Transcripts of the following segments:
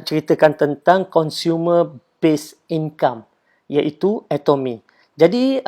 ceritakan tentang consumer based income, iaitu Atomy. Jadi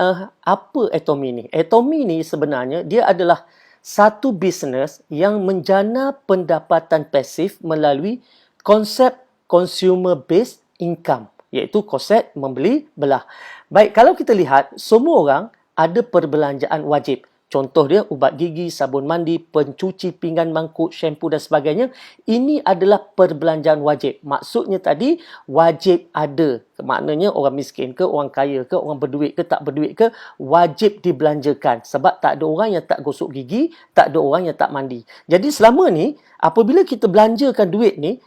apa Atomy ni? Atomy ni sebenarnya dia adalah satu bisnes yang menjana pendapatan pasif melalui konsep consumer based income, iaitu konsep membeli belah. Baik, kalau kita lihat semua orang ada perbelanjaan wajib. Contoh dia ubat gigi, sabun mandi, pencuci pinggan mangkuk, shampoo dan sebagainya. Ini adalah perbelanjaan wajib. Maksudnya tadi wajib ada. Maknanya orang miskin ke, orang kaya ke, orang berduit ke, tak berduit ke, wajib dibelanjakan. Sebab tak ada orang yang tak gosok gigi, tak ada orang yang tak mandi. Jadi selama ni, apabila kita belanjakan duit ni,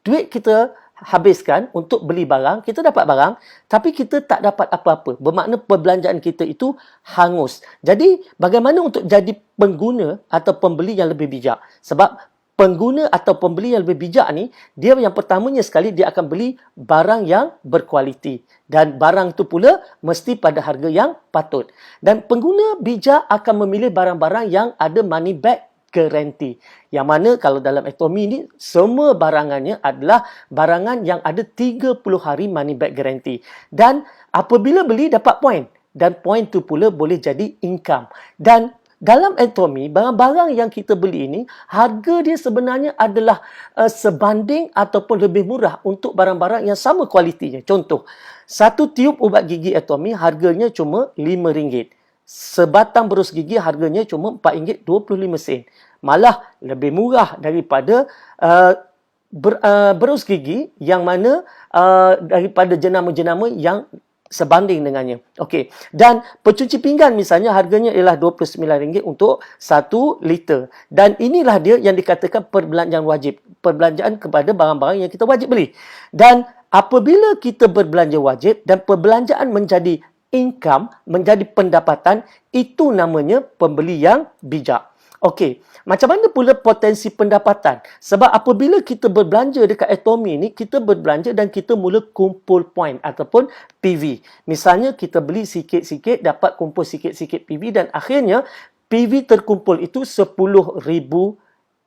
duit kita habiskan untuk beli barang, kita dapat barang, tapi kita tak dapat apa-apa. Bermakna perbelanjaan kita itu hangus. Jadi, bagaimana untuk jadi pengguna atau pembeli yang lebih bijak? Sebab pengguna atau pembeli yang lebih bijak ni, dia yang pertamanya sekali, dia akan beli barang yang berkualiti. Dan barang itu pula mesti pada harga yang patut. Dan pengguna bijak akan memilih barang-barang yang ada money back guarantee. Yang mana kalau dalam Atomy ni, semua barangannya adalah barangan yang ada 30 hari money back guarantee. Dan apabila beli dapat point. Dan point tu pula boleh jadi income. Dan dalam Atomy, barang-barang yang kita beli ini, harga dia sebenarnya adalah sebanding ataupun lebih murah untuk barang-barang yang sama kualitinya. Contoh, satu tiub ubat gigi Atomy harganya cuma RM5. Sebatang berus gigi harganya cuma RM4.25. Malah lebih murah daripada berus gigi yang mana daripada jenama-jenama yang sebanding dengannya. Okey. Dan pencuci pinggan misalnya harganya ialah RM29 untuk 1 liter. Dan inilah dia yang dikatakan perbelanjaan wajib. Perbelanjaan kepada barang-barang yang kita wajib beli. Dan apabila kita berbelanja wajib dan perbelanjaan menjadi income, menjadi pendapatan, itu namanya pembeli yang bijak. Okey, macam mana pula potensi pendapatan? Sebab apabila kita berbelanja dekat Atomy ni, kita berbelanja dan kita mula kumpul point ataupun PV. Misalnya kita beli sikit-sikit, dapat kumpul sikit-sikit PV dan akhirnya PV terkumpul itu 10,000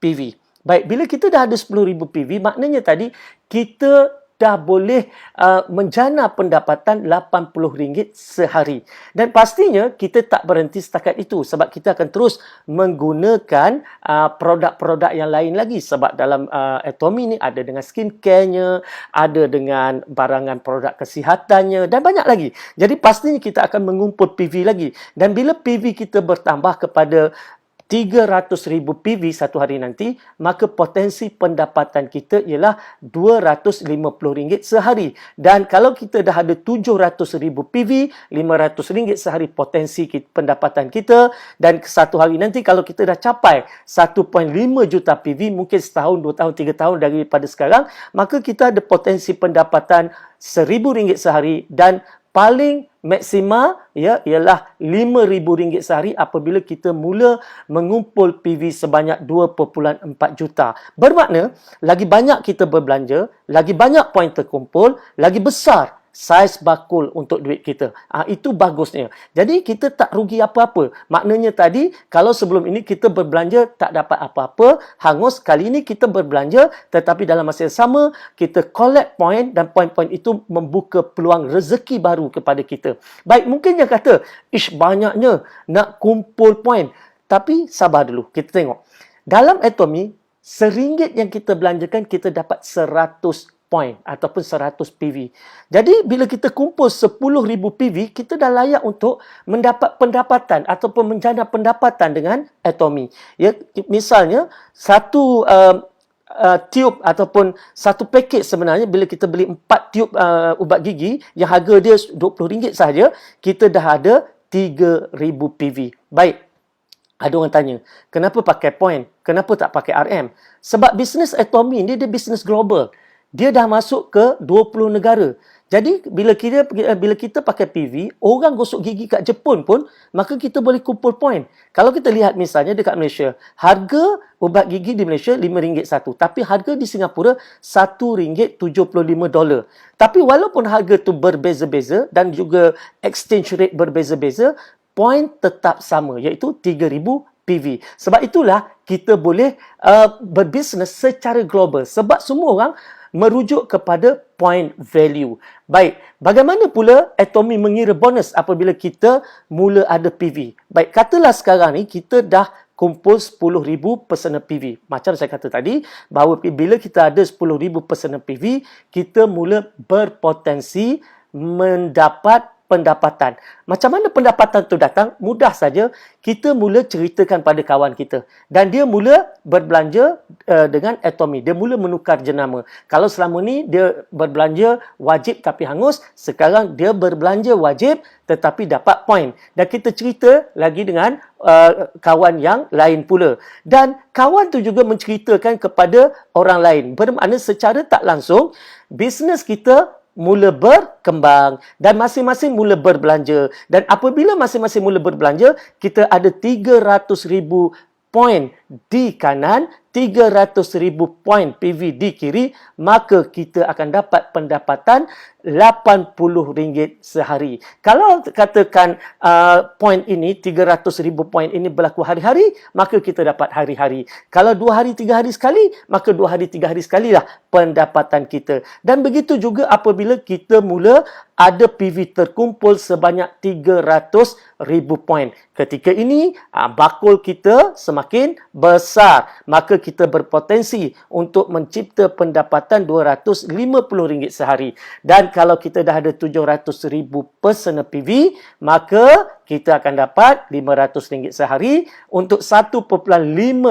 PV. Baik, bila kita dah ada 10,000 PV, maknanya tadi kita dah boleh menjana pendapatan RM80 sehari. Dan pastinya kita tak berhenti setakat itu sebab kita akan terus menggunakan produk-produk yang lain lagi. Sebab dalam Atomy ni ada dengan skincare-nya, ada dengan barangan produk kesihatannya dan banyak lagi. Jadi pastinya kita akan mengumpul PV lagi. Dan bila PV kita bertambah kepada 300,000 PV satu hari nanti, maka potensi pendapatan kita ialah RM250 sehari. Dan kalau kita dah ada 700,000 PV, RM500 sehari potensi pendapatan kita. Dan satu hari nanti kalau kita dah capai 1.5 juta PV, mungkin setahun, 2 tahun, 3 tahun daripada sekarang, maka kita ada potensi pendapatan RM1,000 sehari dan paling maksima ialah RM5,000 sehari apabila kita mula mengumpul PV sebanyak 2.4 juta. Bermakna, lagi banyak kita berbelanja, lagi banyak poin terkumpul, lagi besar saiz bakul untuk duit kita. Itu bagusnya. Jadi kita tak rugi apa-apa. Maknanya tadi, kalau sebelum ini kita berbelanja tak dapat apa-apa, hangus. Kali ini kita berbelanja tetapi dalam masa yang sama, kita collect point dan point-point itu membuka peluang rezeki baru kepada kita. Baik, mungkin yang kata, banyaknya nak kumpul point. Tapi sabar dulu, kita tengok. Dalam Atomy, RM1 yang kita belanjakan, kita dapat 100 point ataupun 100 PV. Jadi bila kita kumpul 10,000 PV, kita dah layak untuk mendapat pendapatan ataupun menjana pendapatan dengan Atomy. Ya, misalnya satu tiub ataupun satu paket sebenarnya bila kita beli 4 tiub ubat gigi yang harga dia RM20 sahaja, kita dah ada 3,000 PV. Baik. Ada orang tanya, kenapa pakai point? Kenapa tak pakai RM? Sebab bisnes Atomy ni dia bisnes global. Dia dah masuk ke 20 negara. Jadi, bila kita pakai PV, orang gosok gigi kat Jepun pun, maka kita boleh kumpul point. Kalau kita lihat misalnya dekat Malaysia, harga ubat gigi di Malaysia RM5 satu. Tapi harga di Singapura $1.75. Tapi walaupun harga tu berbeza-beza dan juga exchange rate berbeza-beza, point tetap sama, iaitu 3,000 PV. Sebab itulah kita boleh berbisnes secara global. Sebab semua orang merujuk kepada point value. Baik, bagaimana pula Atomy mengira bonus apabila kita mula ada PV? Baik, katalah sekarang ni kita dah kumpul 10,000 personal PV. Macam saya kata tadi, bahawa bila kita ada 10,000 personal PV, kita mula berpotensi mendapat pendapatan. Macam mana pendapatan tu datang? Mudah saja, kita mula ceritakan pada kawan kita. Dan dia mula berbelanja dengan Atomy. Dia mula menukar jenama. Kalau selama ni dia berbelanja wajib tapi hangus, sekarang dia berbelanja wajib tetapi dapat point. Dan kita cerita lagi dengan kawan yang lain pula. Dan kawan tu juga menceritakan kepada orang lain. Bermakna secara tak langsung, bisnes kita mula berkembang dan masing-masing mula berbelanja. Dan apabila masing-masing mula berbelanja, kita ada 300,000 poin di kanan, 300,000 poin PV di kiri, maka kita akan dapat pendapatan RM80 sehari. Kalau katakan poin ini, 300,000 poin ini berlaku hari-hari, maka kita dapat hari-hari. Kalau 2 hari, 3 hari sekali, maka 2 hari, 3 hari sekalilah pendapatan kita. Dan begitu juga apabila kita mula ada PV terkumpul sebanyak 300,000 poin. Ketika ini, bakul kita semakin besar. Maka kita berpotensi untuk mencipta pendapatan RM250 sehari. Dan kalau kita dah ada 700,000 personal PV, maka kita akan dapat RM500 sehari. Untuk 1.5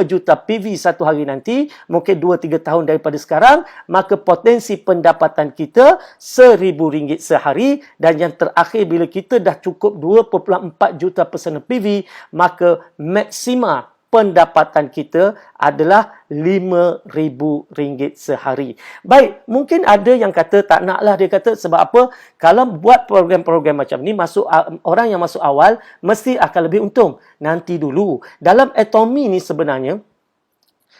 juta PV satu hari nanti, mungkin 2-3 tahun daripada sekarang, maka potensi pendapatan kita RM1,000 sehari. Dan yang terakhir, bila kita dah cukup 2.4 juta personal PV, maka maksima pendapatan kita adalah RM5,000 sehari. Baik, mungkin ada yang kata tak naklah, dia kata sebab apa? Kalau buat program-program macam ni, orang yang masuk awal mesti akan lebih untung. Nanti dulu. Dalam Atomy ni sebenarnya,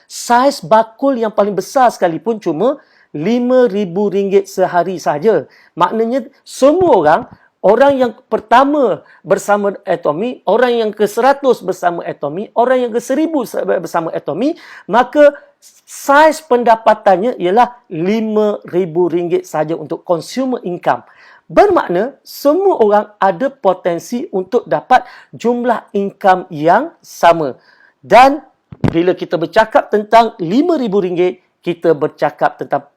saiz bakul yang paling besar sekalipun cuma RM5,000 sehari saja. Maknanya semua orang yang pertama bersama Atomy, orang yang ke-100 bersama Atomy, orang yang ke-1,000 bersama Atomy, maka saiz pendapatannya ialah RM5,000 saja untuk consumer income. Bermakna semua orang ada potensi untuk dapat jumlah income yang sama. Dan bila kita bercakap tentang RM5,000, kita bercakap tentang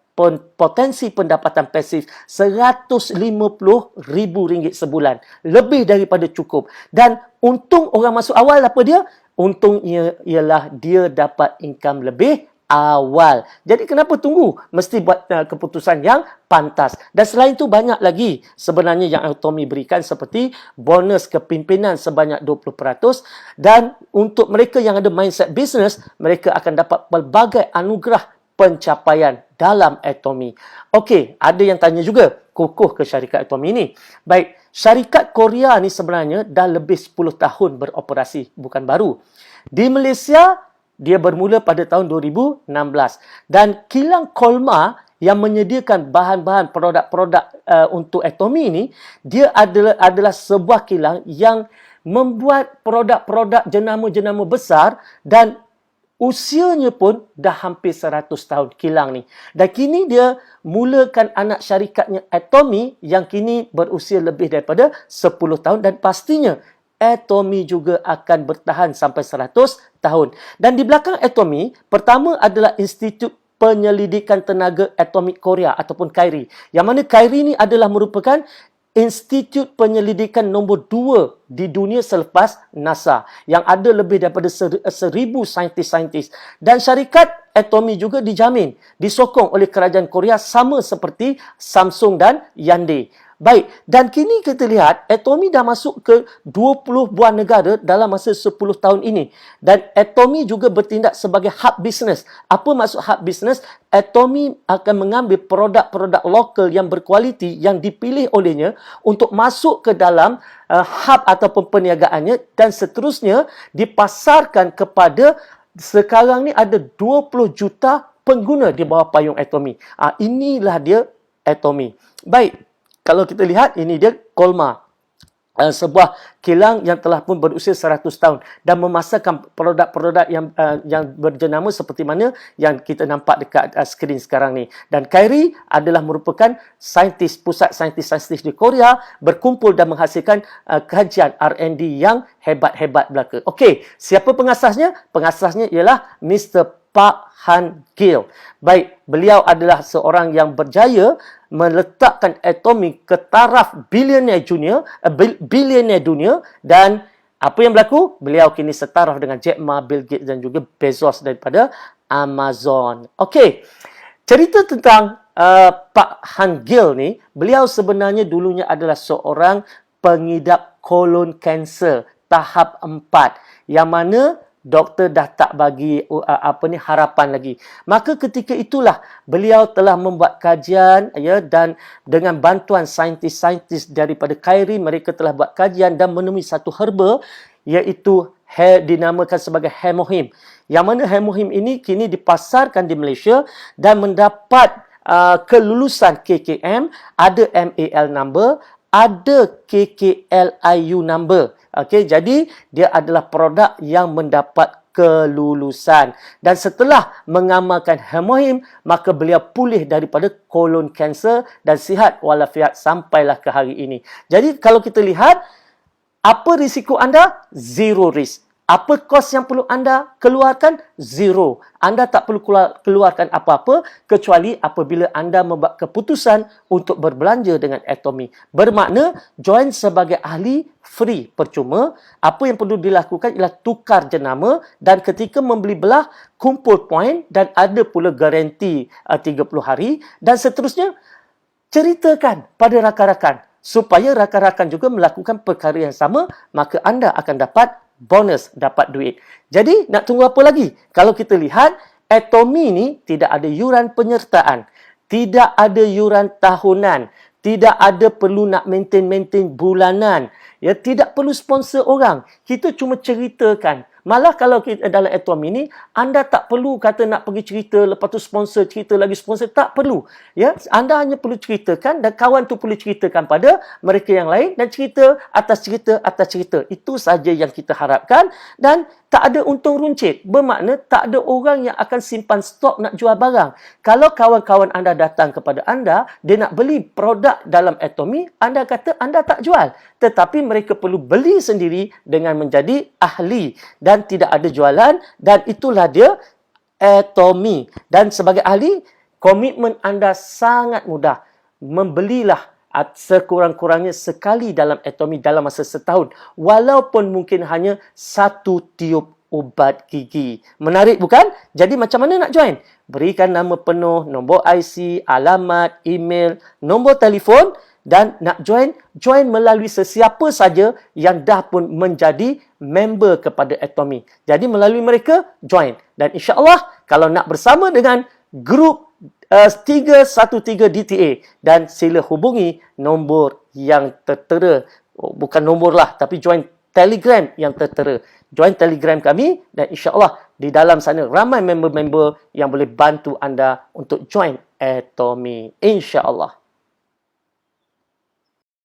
potensi pendapatan pasif RM150,000 sebulan. Lebih daripada cukup. Dan untung orang masuk awal apa dia? Untungnya ialah dia dapat income lebih awal. Jadi kenapa tunggu? Mesti buat keputusan yang pantas. Dan selain itu banyak lagi sebenarnya yang Atomy berikan, seperti bonus kepimpinan sebanyak 20%. Dan untuk mereka yang ada mindset business, mereka akan dapat pelbagai anugerah pencapaian dalam Atomy. Okey, ada yang tanya juga, kukuh ke syarikat Atomy ni? Baik, syarikat Korea ni sebenarnya dah lebih 10 tahun beroperasi, bukan baru. Di Malaysia, dia bermula pada tahun 2016. Dan kilang Kolma yang menyediakan bahan-bahan produk-produk untuk Atomy ni, dia adalah sebuah kilang yang membuat produk-produk jenama-jenama besar dan usianya pun dah hampir 100 tahun kilang ni. Dan kini dia mulakan anak syarikatnya Atomy yang kini berusia lebih daripada 10 tahun dan pastinya Atomy juga akan bertahan sampai 100 tahun. Dan di belakang Atomy, pertama adalah Institut Penyelidikan Tenaga Atomik Korea ataupun KAIRI. Yang mana KAIRI ni adalah merupakan institut penyelidikan nombor 2 di dunia selepas NASA, yang ada lebih daripada 1,000 saintis-saintis. Dan syarikat Atomy juga dijamin, disokong oleh kerajaan Korea sama seperti Samsung dan Hyundai. Baik, dan kini kita lihat Atomy dah masuk ke 20 buah negara dalam masa 10 tahun ini. Dan Atomy juga bertindak sebagai hub business. Apa maksud hub business? Atomy akan mengambil produk-produk lokal yang berkualiti yang dipilih olehnya untuk masuk ke dalam hub ataupun perniagaannya, dan seterusnya dipasarkan kepada, sekarang ni ada 20 juta pengguna di bawah payung Atomy. Inilah dia Atomy. Baik. Kalau kita lihat, ini dia Kolma. sebuah kilang yang telah pun berusia 100 tahun dan memasarkan produk-produk yang berjenama seperti mana yang kita nampak dekat skrin sekarang ni. Dan Kyrie adalah merupakan pusat saintis-saintis di Korea berkumpul dan menghasilkan kajian R&D yang hebat-hebat belaka. Okey, siapa pengasasnya? Pengasasnya ialah Mr. Park Han-gil. Baik, beliau adalah seorang yang berjaya meletakkan atomi ke taraf bilioner dunia dan apa yang berlaku? Beliau kini setaraf dengan Jack Ma, Bill Gates dan juga Bezos daripada Amazon. Okey, cerita tentang Pak Han-gil ni, beliau sebenarnya dulunya adalah seorang pengidap kolon kanser tahap 4 yang mana doktor dah tak bagi harapan lagi. Maka ketika itulah beliau telah membuat kajian dan dengan bantuan saintis-saintis daripada Kyrie, mereka telah buat kajian dan menemui satu herba iaitu dinamakan sebagai hemohim. Yang mana hemohim ini kini dipasarkan di Malaysia dan mendapat kelulusan KKM, ada MAL number, ada KKLIU number. Okey, jadi dia adalah produk yang mendapat kelulusan. Dan setelah mengamalkan hemohim, maka beliau pulih daripada kolon kanser dan sihat walafiat sampailah ke hari ini. Jadi kalau kita lihat, apa risiko anda? Zero risk. Apa kos yang perlu anda keluarkan? Zero. Anda tak perlu keluarkan apa-apa kecuali apabila anda membuat keputusan untuk berbelanja dengan Atomy. Bermakna join sebagai ahli free, percuma. Apa yang perlu dilakukan ialah tukar jenama dan ketika membeli belah, kumpul poin dan ada pula garanti 30 hari dan seterusnya. Ceritakan pada rakan-rakan supaya rakan-rakan juga melakukan perkara yang sama, maka anda akan dapat bonus, dapat duit. Jadi, nak tunggu apa lagi? Kalau kita lihat, Atomy ni tidak ada yuran penyertaan, tidak ada yuran tahunan, tidak ada perlu nak maintain bulanan, ya, tidak perlu sponsor orang. Kita cuma ceritakan. Malah kalau kita dalam Atomy ni, anda tak perlu kata nak pergi cerita, lepas tu sponsor, cerita lagi sponsor, tak perlu. Ya, anda hanya perlu ceritakan dan kawan tu perlu ceritakan pada mereka yang lain dan cerita atas cerita atas cerita. Itu saja yang kita harapkan dan tak ada untung runcit. Bermakna tak ada orang yang akan simpan stok nak jual barang. Kalau kawan-kawan anda datang kepada anda, dia nak beli produk dalam Atomy, anda kata anda tak jual. Tetapi mereka perlu beli sendiri dengan menjadi ahli dan tidak ada jualan dan itulah dia Atomy. Dan sebagai ahli, komitmen anda sangat mudah. Membelilah sekurang-kurangnya sekali dalam Atomy dalam masa setahun. Walaupun mungkin hanya 1 tiub ubat gigi. Menarik bukan? Jadi macam mana nak join? Berikan nama penuh, nombor IC, alamat, email, nombor telefon dan nak join melalui sesiapa saja yang dah pun menjadi member kepada Atomy. Jadi melalui mereka, join. Dan insya-Allah kalau nak bersama dengan grup 313 DTA dan sila hubungi nombor yang tertera. Bukan nombor lah, tapi join Telegram yang tertera. Join Telegram kami dan insya-Allah di dalam sana ramai member-member yang boleh bantu anda untuk join Atomy. Insya-Allah.